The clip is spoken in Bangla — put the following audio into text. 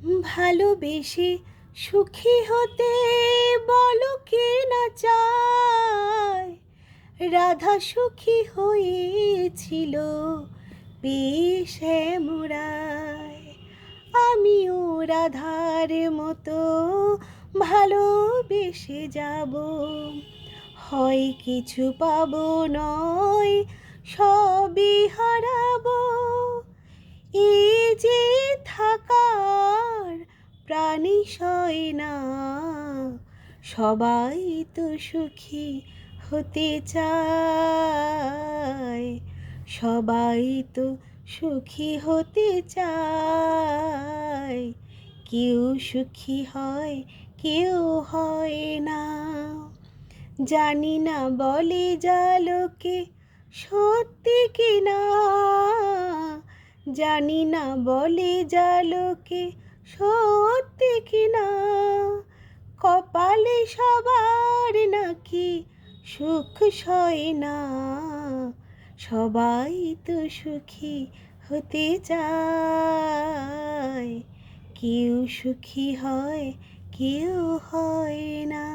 ভালোবেসে সুখী হতে বলো কে না চায়। রাধা সুখী হয়েছিল বেশ মোরায়। আমিও রাধার মতো ভালোবেসে যাব, হয় কিছু পাবো নয় সবই হারাবো। এই যে থাকার প্রাণী সয় না, সবাই তো সুখী হতে চায়, সবাই তো সুখী হতে চায়। কেউ সুখী হয় কেউ হয় না। জানি না বলে যা লোকে সত্যি কি না, জানি না বলে যা লোকে সত্যি কি না। কপালে সবার নাকি সুখ সয় না, সবাই তো সুখী হতে চায়। কেউ সুখী হয় কেউ হয় না।